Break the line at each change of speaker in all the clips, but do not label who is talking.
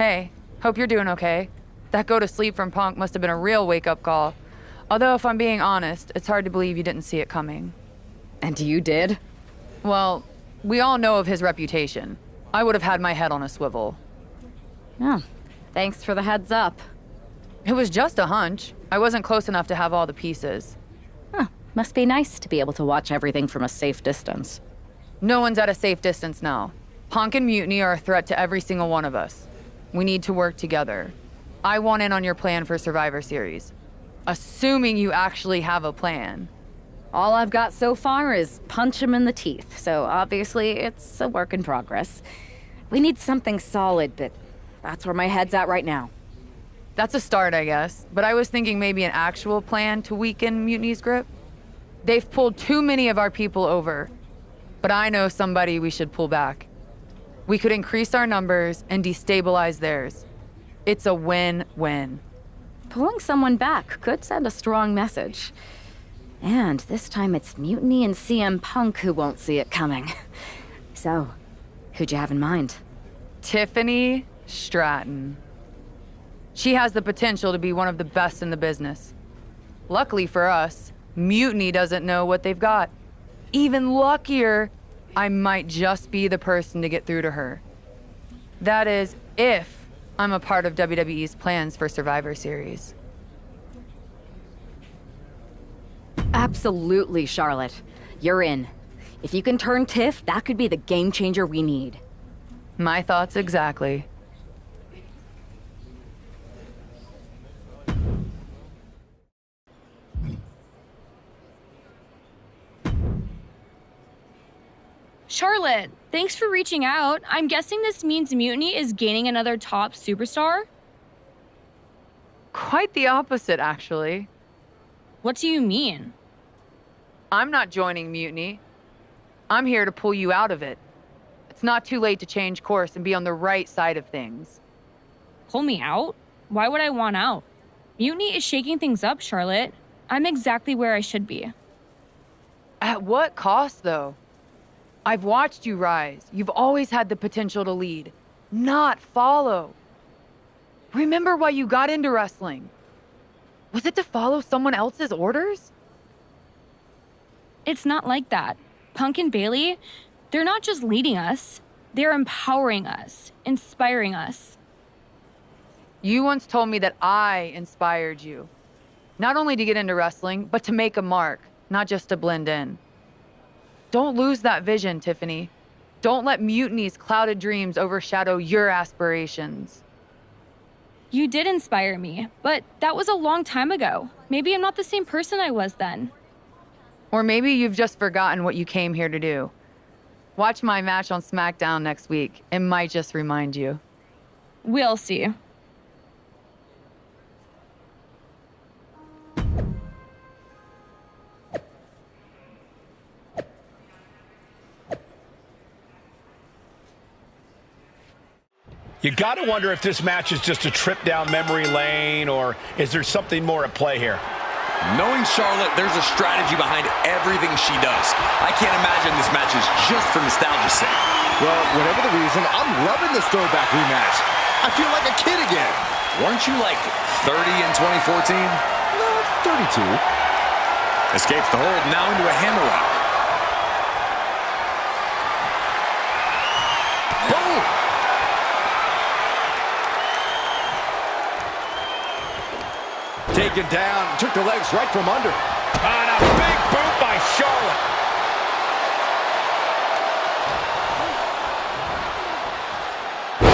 Hey, hope you're doing okay. That go to sleep from Punk must have been a real wake-up call. Although, if I'm being honest, it's hard to believe you didn't see it coming.
And you did?
Well, we all know of his reputation. I would have had my head on a swivel.
Oh, thanks for the heads up.
It was just a hunch. I wasn't close enough to have all the pieces.
Huh, must be nice to be able to watch everything from a safe distance.
No one's at a safe distance now. Punk and Mutiny are a threat to every single one of us. We need to work together. I want in on your plan for Survivor Series. Assuming you actually have a plan.
All I've got so far is punch him in the teeth, so obviously it's a work in progress. We need something solid, but that's where my head's at right now.
That's a start, I guess. But I was thinking maybe an actual plan to weaken Mutiny's grip. They've pulled too many of our people over. But I know somebody we should pull back. We could increase our numbers and destabilize theirs. It's a win-win.
Pulling someone back could send a strong message. And this time it's Mutiny and CM Punk who won't see it coming. So, who'd you have in mind?
Tiffany Stratton. She has the potential to be one of the best in the business. Luckily for us, Mutiny doesn't know what they've got. Even luckier, I might just be the person to get through to her. That is, if I'm a part of WWE's plans for Survivor Series.
Absolutely, Charlotte. You're in. If you can turn Tiff, that could be the game changer we need.
My thoughts exactly.
Charlotte, thanks for reaching out. I'm guessing this means Mutiny is gaining another top superstar?
Quite the opposite, actually.
What do you mean?
I'm not joining Mutiny. I'm here to pull you out of it. It's not too late to change course and be on the right side of things.
Pull me out? Why would I want out? Mutiny is shaking things up, Charlotte. I'm exactly where I should be.
At what cost, though? I've watched you rise. You've always had the potential to lead, not follow. Remember why you got into wrestling. Was it to follow someone else's orders?
It's not like that. Punk and Bayley, they're not just leading us. They're empowering us, inspiring us.
You once told me that I inspired you. Not only to get into wrestling, but to make a mark, not just to blend in. Don't lose that vision, Tiffany. Don't let Mutiny's clouded dreams overshadow your aspirations.
You did inspire me, but that was a long time ago. Maybe I'm not the same person I was then.
Or maybe you've just forgotten what you came here to do. Watch my match on SmackDown next week. It might just remind you.
We'll see.
You got to wonder if this match is just a trip down memory lane, or is there something more at play here?
Knowing Charlotte, there's a strategy behind everything she does. I can't imagine this match is just for nostalgia's sake.
Well, whatever the reason, I'm loving this throwback rematch. I feel like a kid again.
Weren't you like 30 in 2014?
No, 32.
Escapes the hold, now into a hammerlock.
Boom! Taken down, took the legs right from under.
And a big boot by Charlotte.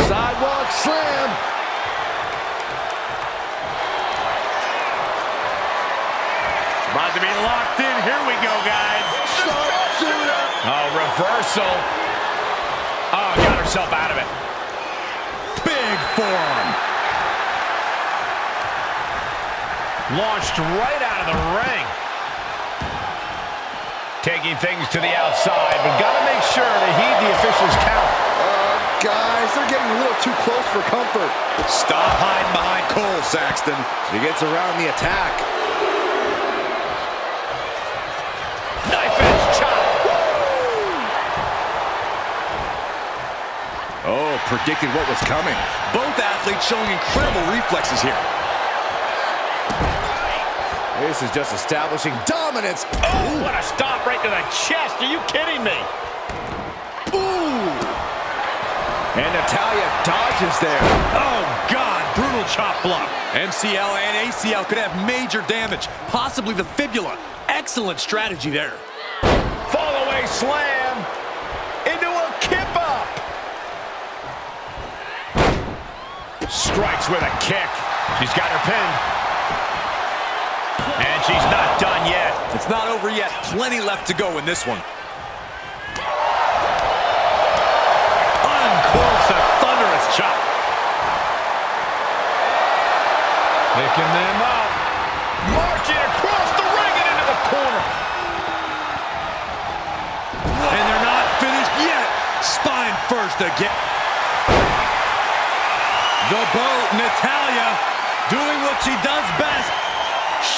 Sidewalk slam.
It's about to be locked in. Here we go, guys.
Sharpshooter.
Oh, reversal. Oh, got herself out of it.
Big forearm.
Launched right out of the ring. Taking things to the outside, but got to make sure to heed the official's count.
Guys, they're getting a little too close for comfort.
Stop hiding behind Cole, Saxton.
He gets around the attack.
Knife edge chop.
Oh,
predicted what was coming. Both athletes showing incredible reflexes here.
This is just establishing dominance.
Oh, what a stop right to the chest. Are you kidding me?
Ooh! And Natalya dodges there.
Oh, God, brutal chop block. MCL and ACL could have major damage, possibly the fibula. Excellent strategy there.
Fall away slam into a kip up. Strikes with a kick. She's got her pinned. And she's not done yet.
It's not over yet. Plenty left to go in this one. Uncorks a thunderous chop.
Picking them up. Marching across the ring and into the corner.
And they're not finished yet. Spine first again. The boat, Natalya, doing what she does best.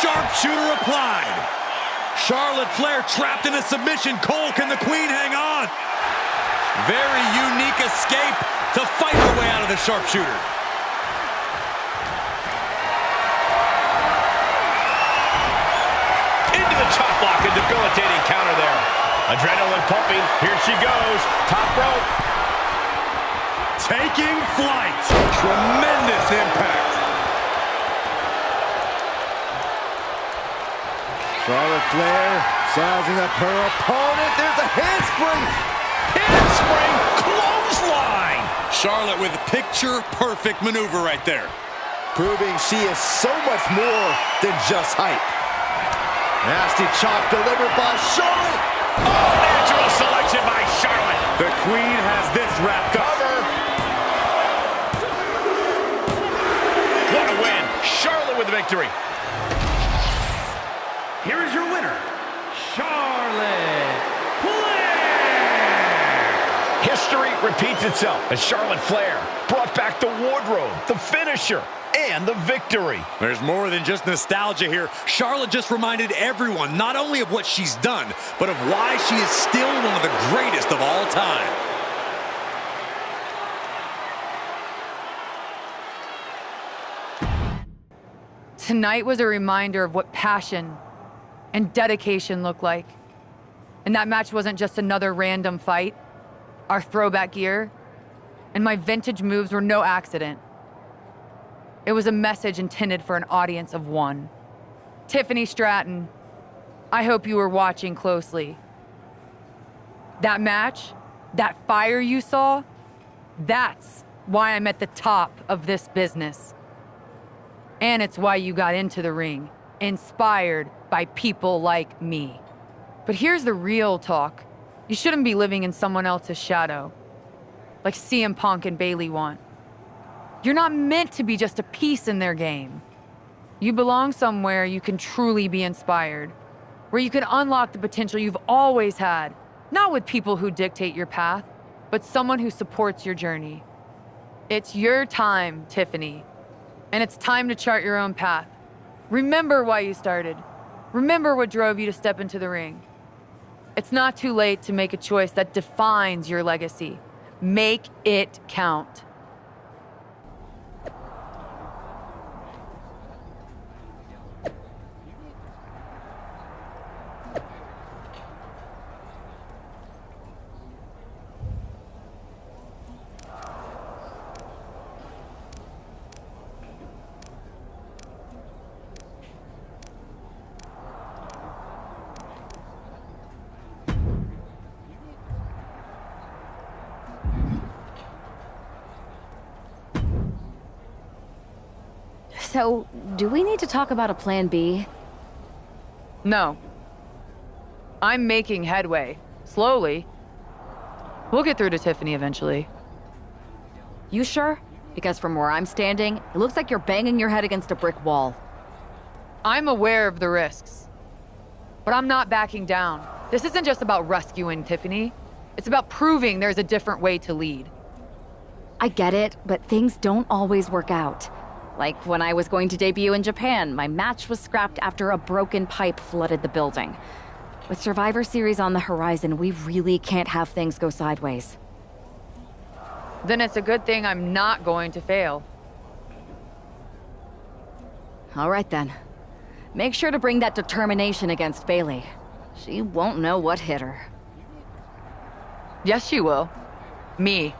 Sharpshooter applied. Charlotte Flair trapped in a submission. Cole, can the Queen hang on? Very unique escape to fight her way out of the sharpshooter.
Into the chop block, a debilitating counter there. Adrenaline pumping. Here she goes. Top rope.
Taking flight. Tremendous impact.
Charlotte Flair sizing up her opponent. There's a handspring.
Handspring clothesline.
Charlotte with a picture-perfect maneuver right there.
Proving she is so much more than just height. Nasty chop delivered by Charlotte.
Oh, natural selection by Charlotte.
The Queen has this wrapped up.
Cover. What a win. Charlotte with the victory.
Here is your winner, Charlotte Flair!
History repeats itself as Charlotte Flair brought back the wardrobe, the finisher, and the victory.
There's more than just nostalgia here. Charlotte just reminded everyone not only of what she's done, but of why she is still one of the greatest of all time.
Tonight was a reminder of what passion and dedication look like. And that match wasn't just another random fight. Our throwback gear and my vintage moves were no accident. It was a message intended for an audience of one. Tiffany Stratton, I hope you were watching closely. That match, that fire you saw, that's why I'm at the top of this business. And it's why you got into the ring, inspired by people like me. But here's the real talk. You shouldn't be living in someone else's shadow, like CM Punk and Bayley want. You're not meant to be just a piece in their game. You belong somewhere you can truly be inspired, where you can unlock the potential you've always had, not with people who dictate your path, but someone who supports your journey. It's your time, Tiffany, and it's time to chart your own path. Remember why you started. Remember what drove you to step into the ring. It's not too late to make a choice that defines your legacy. Make it count.
So, do we need to talk about a plan B?
No. I'm making headway. Slowly. We'll get through to Tiffany eventually.
You sure? Because from where I'm standing, it looks like you're banging your head against a brick wall.
I'm aware of the risks. But I'm not backing down. This isn't just about rescuing Tiffany. It's about proving there's a different way to lead.
I get it, but things don't always work out. Like when I was going to debut in Japan, my match was scrapped after a broken pipe flooded the building. With Survivor Series on the horizon, we really can't have things go sideways.
Then it's a good thing I'm not going to fail.
All right then. Make sure to bring that determination against Bayley. She won't know what hit her.
Yes, she will. Me.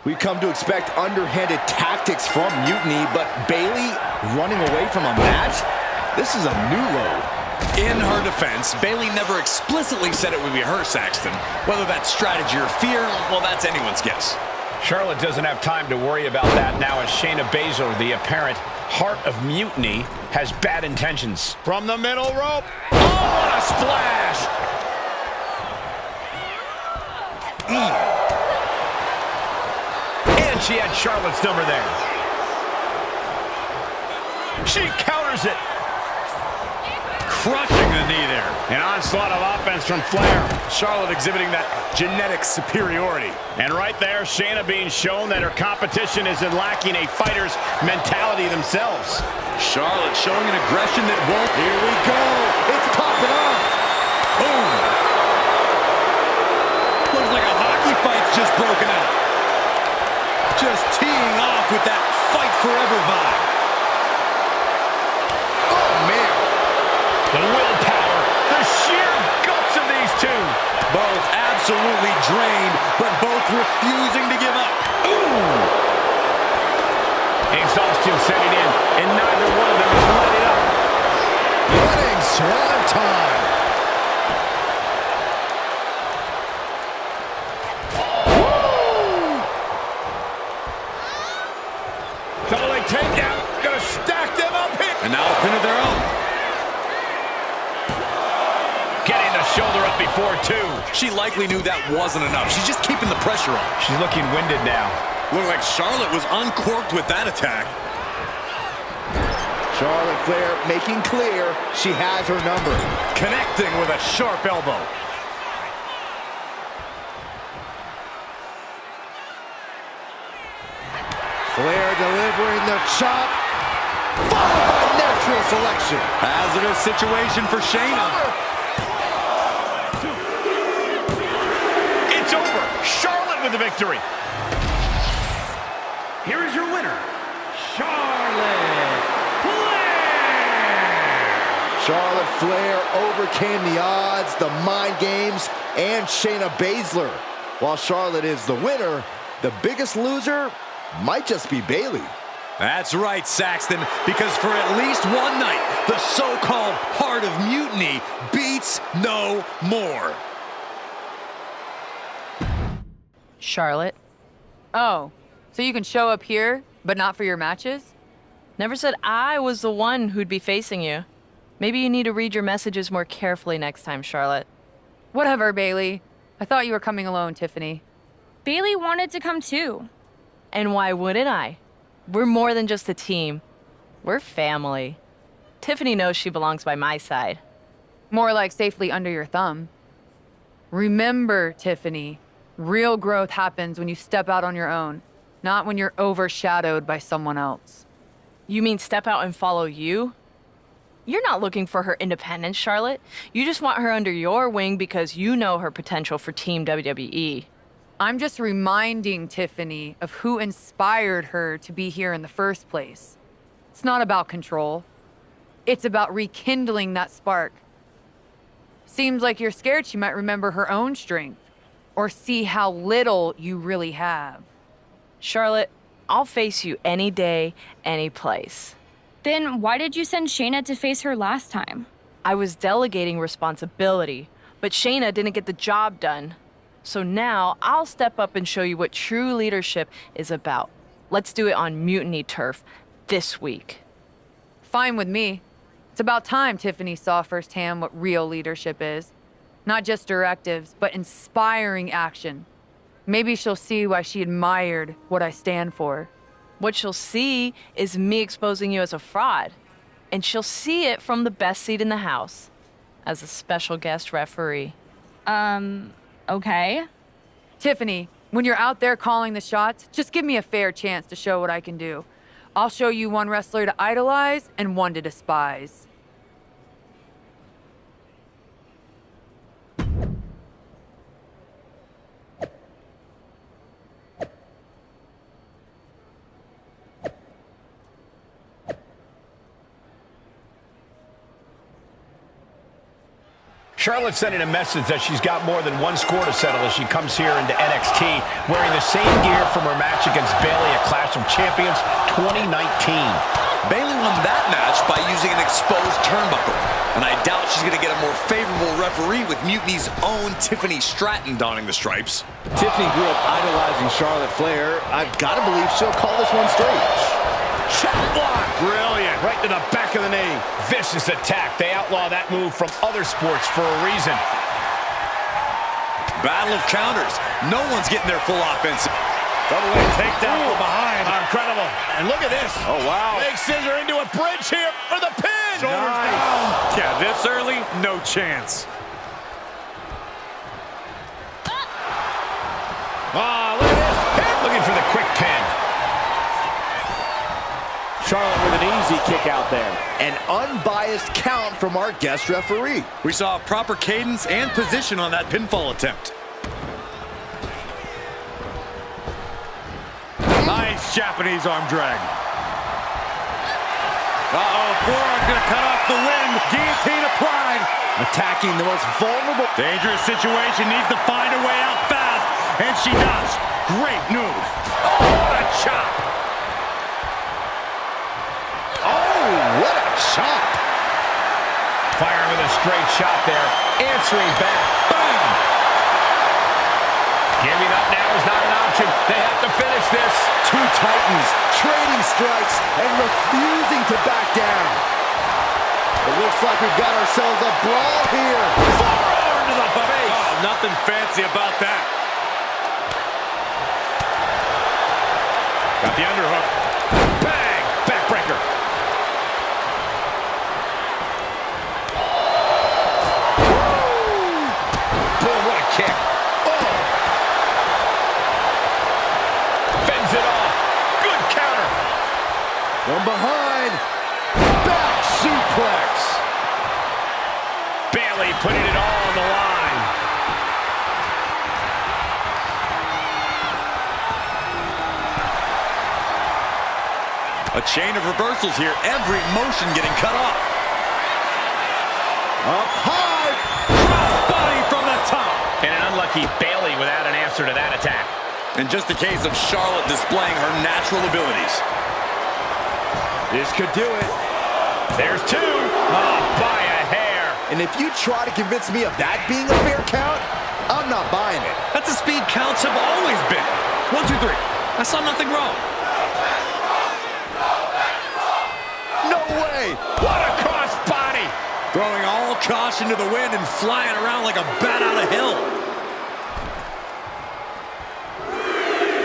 We've come to expect underhanded tactics from Mutiny, but Bayley running away from a match? This is a new low.
In her defense, Bayley never explicitly said it would be her, Saxton. Whether that's strategy or fear, well, that's anyone's guess.
Charlotte doesn't have time to worry about that now as Shayna Baszler, the apparent heart of Mutiny, has bad intentions.
From the middle rope. Oh, what a splash!
And she had Charlotte's number there. She counters it.
Crushing the knee there.
An onslaught of offense from Flair.
Charlotte exhibiting that genetic superiority.
And right there, Shayna being shown that her competition isn't lacking a fighter's mentality themselves.
Charlotte showing an aggression that won't.
Here we go. It's popping off.
Boom. Looks like a hockey fight's just broken out. Just teeing off with that fight forever vibe.
Oh, man.
The willpower, the sheer guts of these two.
Both absolutely drained, but both refusing to give up.
Ooh! Exhaustion setting in, and neither one of them is letting up.
Running swan time.
Double leg takedown, gonna stack them up here.
And now a pin of their own.
Getting the shoulder up before two.
She likely knew that wasn't enough. She's just keeping the pressure on.
She's looking winded now.
Looked like Charlotte was uncorked with that attack.
Charlotte Flair making clear she has her number.
Connecting with a sharp elbow.
Flair delivering the chop. Followed by natural selection.
Hazardous situation for Shayna.
It's over. Charlotte with the victory.
Here is your winner, Charlotte Flair!
Charlotte Flair overcame the odds, the mind games, and Shayna Baszler. While Charlotte is the winner, the biggest loser might just be Bayley.
That's right, Saxton, because for at least one night, the so-called heart of Mutiny beats no more.
Charlotte. Oh, so you can show up here, but not for your matches?
Never said I was the one who'd be facing you. Maybe you need to read your messages more carefully next time, Charlotte.
Whatever, Bayley. I thought you were coming alone, Tiffany.
Bayley wanted to come too.
And why wouldn't I? We're more than just a team. We're family. Tiffany knows she belongs by my side.
More like safely under your thumb. Remember, Tiffany, real growth happens when you step out on your own, not when you're overshadowed by someone else.
You mean step out and follow you? You're not looking for her independence, Charlotte. You just want her under your wing because you know her potential for Team WWE.
I'm just reminding Tiffany of who inspired her to be here in the first place. It's not about control. It's about rekindling that spark. Seems like you're scared she might remember her own strength or see how little you really have.
Charlotte, I'll face you any day, any place.
Then why did you send Shayna to face her last time?
I was delegating responsibility, but Shayna didn't get the job done. So now I'll step up and show you what true leadership is about. Let's do it on Mutiny turf this week.
Fine with me. It's about time Tiffany saw firsthand what real leadership is. Not just directives, but inspiring action. Maybe she'll see why she admired what I stand for.
What she'll see is me exposing you as a fraud. And she'll see it from the best seat in the house, as a special guest referee.
Okay.
Tiffany, when you're out there calling the shots, just give me a fair chance to show what I can do. I'll show you one wrestler to idolize and one to despise.
Charlotte sending a message that she's got more than one score to settle as she comes here into NXT wearing the same gear from her match against Bayley at Clash of Champions 2019.
Bayley won that match by using an exposed turnbuckle, and I doubt she's going to get a more favorable referee with Mutiny's own Tiffany Stratton donning the stripes.
Tiffany grew up idolizing Charlotte Flair. I've got to believe she'll call this one straight.
Chop block. Brilliant. Right to the back of the knee. Vicious attack. They outlaw that move from other sports for a reason.
Battle of counters. No one's getting their full offense.
Double leg takedown from behind. Incredible. And look at this.
Oh, wow.
Big scissor into a bridge here for the pin. Shoulders
Nice.
down.
Yeah, this early, no chance.
Oh, look at this. Pin. Looking for the quick pin.
Charlotte with an easy kick out there.
An unbiased count from our guest referee.
We saw proper cadence and position on that pinfall attempt. Nice Japanese arm drag. Uh-oh, forearm's gonna cut off the wind. Guillotine applied.
Attacking the most vulnerable.
Dangerous situation, needs to find a way out fast, and she does. Great move. Oh, what a chop.
Oh, what a chop.
Firing with a straight shot there. Answering back. Boom. Giving up now is not an option. They have to finish this.
Two titans trading strikes and refusing to back down. It looks like we've got ourselves a brawl here.
Forearm to the face. Oh, nothing fancy about that.
Got the underhook. Bang! Backbreaker. Boom, what a kick. Oh! Fends it off. Good counter.
From behind. Back suplex.
Bayley putting it all on the line.
A chain of reversals here. Every motion getting cut off.
Up high.
Crossbody from the top.
And an unlucky Bayley without an answer to that attack.
And just a case of Charlotte displaying her natural abilities.
This could do it.
There's two. Oh, by a hair.
And if you try to convince me of that being a fair count, I'm not buying it.
That's the speed counts have always been. 1, 2, 3. I saw nothing wrong.
No way.
What a cross body.
Throwing all caution to the wind and flying around like a bat out of hill.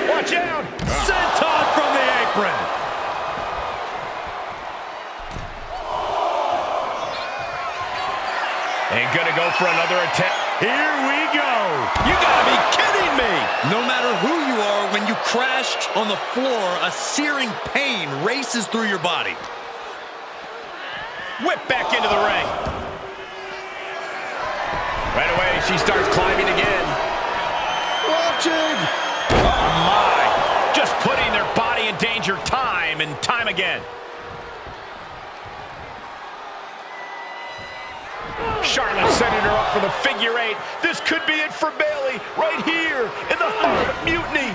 Watch out.
Senton from the apron.
And gonna go for another attempt.
Here we go. You gotta be kidding me. No matter who you are, when you crash on the floor, a searing pain races through your body.
Whip back into the ring. Right away, she starts climbing again.
Watching.
Oh, my. Just putting their body in danger time and time again. Charlotte setting her up for the figure eight. This could be it for Bayley right here in the heart of Mutiny.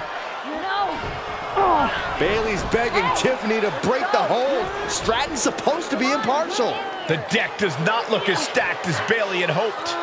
Bayley's begging Tiffany to break the hold. Stratton's supposed to be impartial.
The deck does not look as stacked as Bayley had hoped.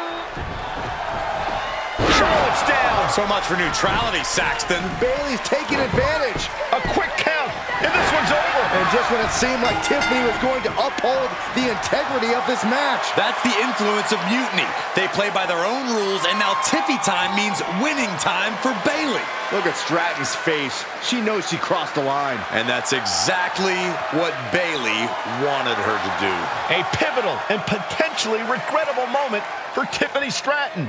Charlotte's down.
So much for neutrality, Saxton.
Bayley's taking advantage.
A quick count, and this one's over.
And just when it seemed like Tiffany was going to uphold the integrity of this match.
That's the influence of Mutiny. They play by their own rules, and now Tiffy time means winning time for Bayley.
Look at Stratton's face. She knows she crossed the line.
And that's exactly what Bayley wanted her to do.
A pivotal and potentially regrettable moment for Tiffany Stratton.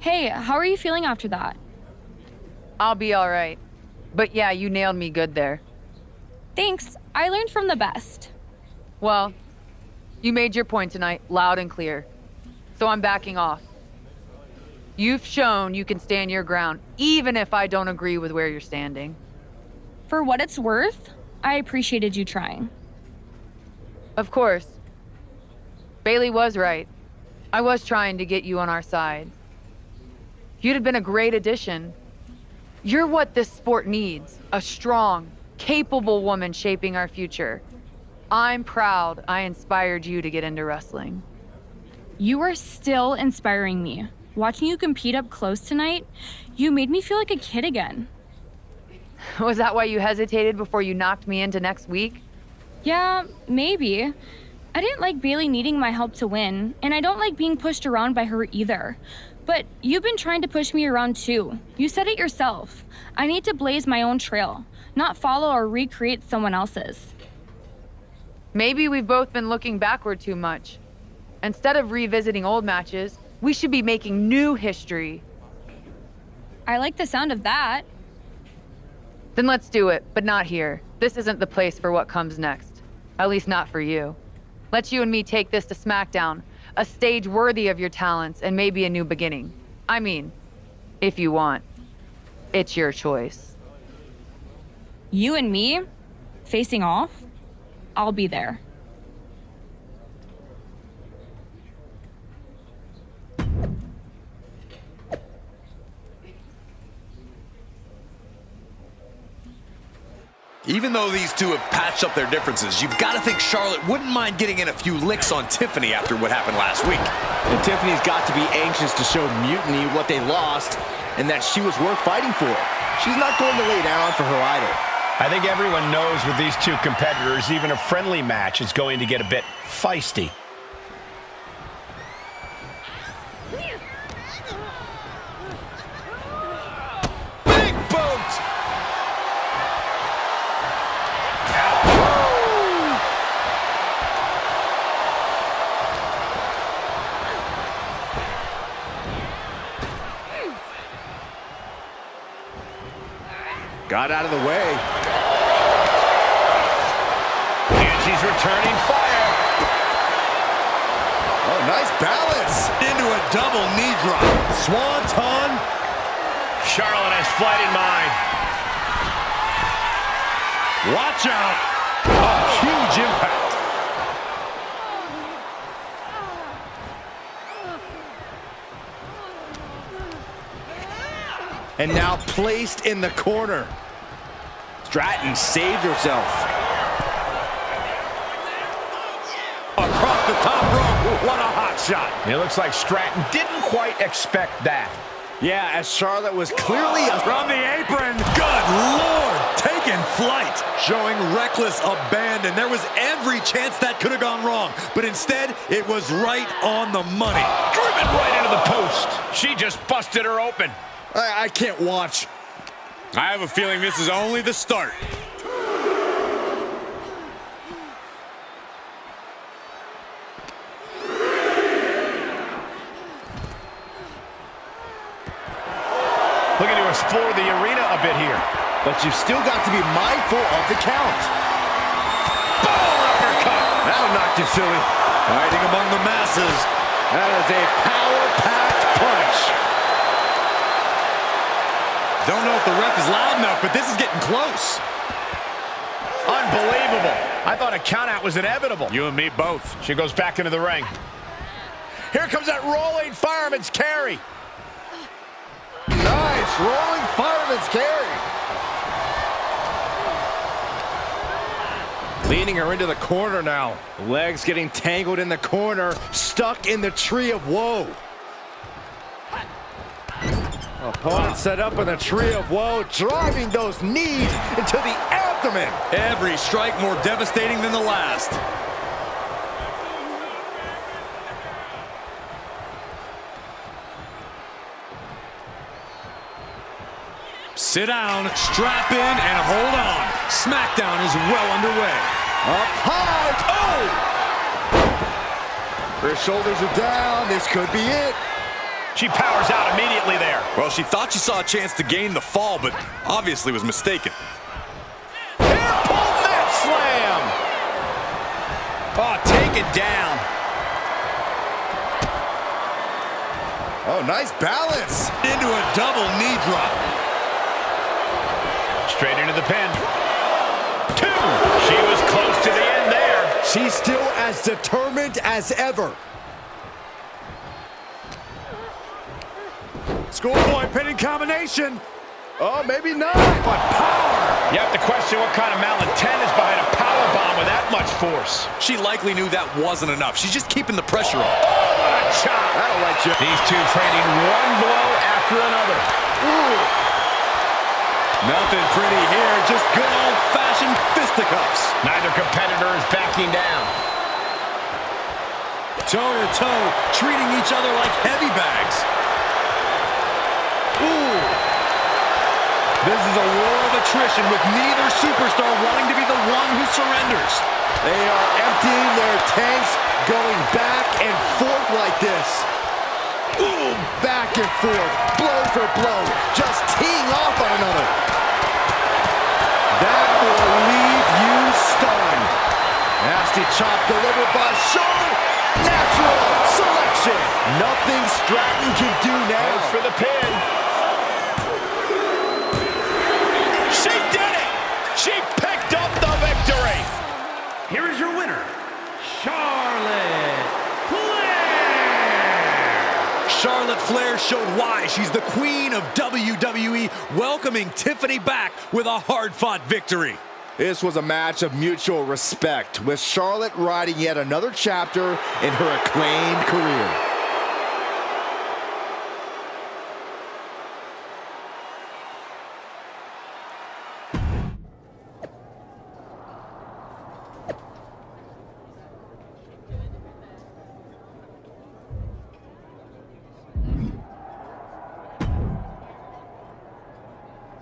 Hey, how are you feeling after that?
I'll be all right. But yeah, you nailed me good there.
Thanks. I learned from the best.
Well, You made your point tonight, loud and clear. So I'm backing off. You've shown you can stand your ground, even if I don't agree with where you're standing.
For what it's worth, I appreciated you trying.
Of course. Bailey was right. I was trying to get you on our side. You'd have been a great addition. You're what this sport needs, a strong, capable woman shaping our future. I'm proud I inspired you to get into wrestling.
You are still inspiring me. Watching you compete up close tonight, you made me feel like a kid again.
Was that why you hesitated before you knocked me into next week?
Yeah, maybe. I didn't like Bailey needing my help to win, and I don't like being pushed around by her either. But you've been trying to push me around too. You said it yourself. I need to blaze my own trail, not follow or recreate someone else's.
Maybe we've both been looking backward too much. Instead of revisiting old matches, we should be making new history.
I like the sound of that.
Then let's do it, but not here. This isn't the place for what comes next. At least not for you. Let's you and me take this to SmackDown, a stage worthy of your talents and maybe a new beginning. I mean, if you want. It's your choice.
You and me, facing off? I'll be there.
Even though these two have patched up their differences, you've got to think Charlotte wouldn't mind getting in a few licks on Tiffany after what happened last week.
And Tiffany's got to be anxious to show Mutiny what they lost and that she was worth fighting for. She's not going to lay down for her idol.
I think everyone knows with these two competitors, even a friendly match is going to get a bit feisty.
Big boot! Got out of the way.
And she's returning fire.
Oh, nice balance.
Into a double knee drop. Swanton.
Charlotte has flight in mind.
Watch out. A huge impact.
And now placed in the corner. Stratton saved herself.
Across the top rope. What a hot shot.
It looks like Stratton didn't quite expect that.
Yeah, as Charlotte was clearly
From the apron. Good Lord. Taking flight. Showing reckless abandon. There was every chance that could have gone wrong. But instead, it was right on the money.
Driven right into the post. She just busted her open.
I can't watch.
I have a feeling this is only the start.
Looking to explore the arena a bit here.
But you've still got to be mindful of the count.
Boom, uppercut.
That'll knock you silly.
Fighting among the masses.
That is a power-packed punch.
Don't know if the ref is loud enough, but this is getting close.
Unbelievable. I thought a countout was inevitable.
You and me both.
She goes back into the ring. Here comes that rolling fireman's carry.
Nice rolling fireman's carry. Leading her into the corner now. Legs getting tangled in the corner, stuck in the tree of woe. Opponent set up in the tree of woe, driving those knees into the abdomen.
Every strike more devastating than the last. Sit down, strap in, and hold on. SmackDown is well underway.
Up high. Oh! Her shoulders are down. This could be it.
She powers out immediately there.
Well, she thought she saw a chance to gain the fall, but obviously was mistaken.
Hair pull mat slam. Oh, taken
taken down.
Oh, nice balance.
Into a double knee drop.
Straight into the pin. 2. She was close to the end there.
She's still as determined as ever.
Schoolboy pinning combination.
Oh, maybe not.
But power.
You have to question what kind of malintent is behind a powerbomb with that much force.
She likely knew that wasn't enough. She's just keeping the pressure on.
Oh, what a chop.
That'll let you.
These two trading one blow after another.
Ooh.
Nothing pretty here, just good old-fashioned fisticuffs.
Neither competitor is backing down.
Toe-to-toe, treating each other like heavy bags. Ooh. This is a war of attrition with neither superstar wanting to be the one who surrenders.
They are emptying their tanks, going back and forth like this. Ooh, back and forth, blow for blow, just teeing off on another. That will leave you stunned. Nasty chop delivered by Charlotte. Natural selection. Nothing Stratton can do now.
Goes for the pin. She did it! She picked up the victory!
Here is your winner, Charlotte Flair.
Charlotte Flair showed why she's the queen of WWE, welcoming Tiffany back with a hard-fought victory.
This was a match of mutual respect, with Charlotte riding yet another chapter in her acclaimed career.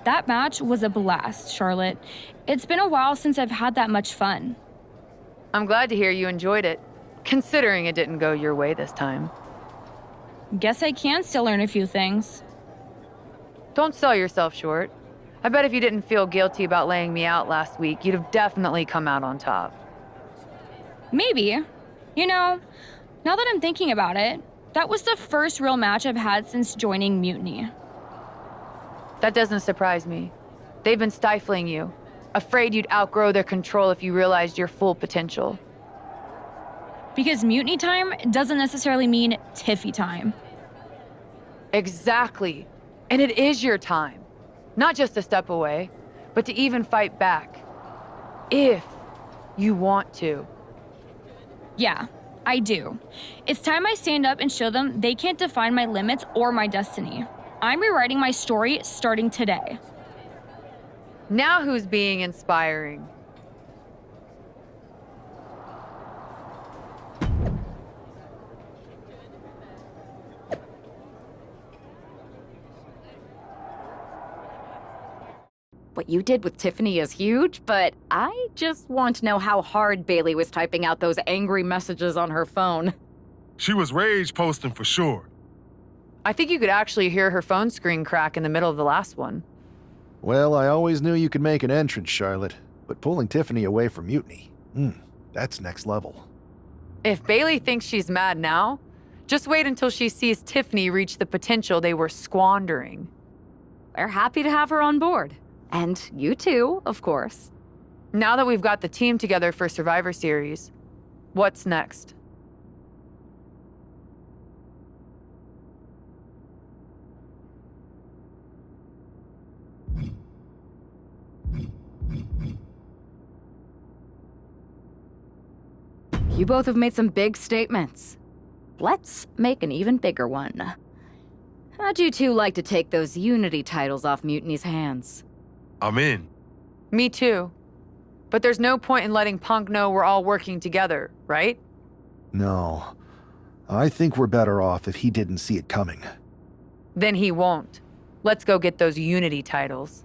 That match was a blast, Charlotte. It's been a while since I've had that much fun.
I'm glad to hear you enjoyed it, considering it didn't go your way this time.
Guess I can still learn a few things.
Don't sell yourself short. I bet if you didn't feel guilty about laying me out last week, you'd have definitely come out on top.
Maybe. You know, now that I'm thinking about it, that was the first real match I've had since joining Mutiny.
That doesn't surprise me. They've been stifling you, afraid you'd outgrow their control if you realized your full potential.
Because Mutiny time doesn't necessarily mean Tiffy time.
Exactly. And it is your time. Not just a step away, but to even fight back. If you want to.
Yeah, I do. It's time I stand up and show them they can't define my limits or my destiny. I'm rewriting my story starting today.
Now who's being inspiring?
What you did with Tiffany is huge, but I just want to know how hard Bayley was typing out those angry messages on her phone.
She was rage posting for sure.
I think you could actually hear her phone screen crack in the middle of the last one.
Well, I always knew you could make an entrance, Charlotte, but pulling Tiffany away from Mutiny, that's next level.
If Bayley thinks she's mad now, just wait until she sees Tiffany reach the potential they were squandering.
We're happy to have her on board. And you too, of course.
Now that we've got the team together for Survivor Series, what's next?
You both have made some big statements. Let's make an even bigger one. How'd you two like to take those Unity titles off Mutiny's hands?
I'm in.
Me too. But there's no point in letting Punk know we're all working together, right?
No. I think we're better off if he didn't see it coming.
Then he won't. Let's go get those Unity titles.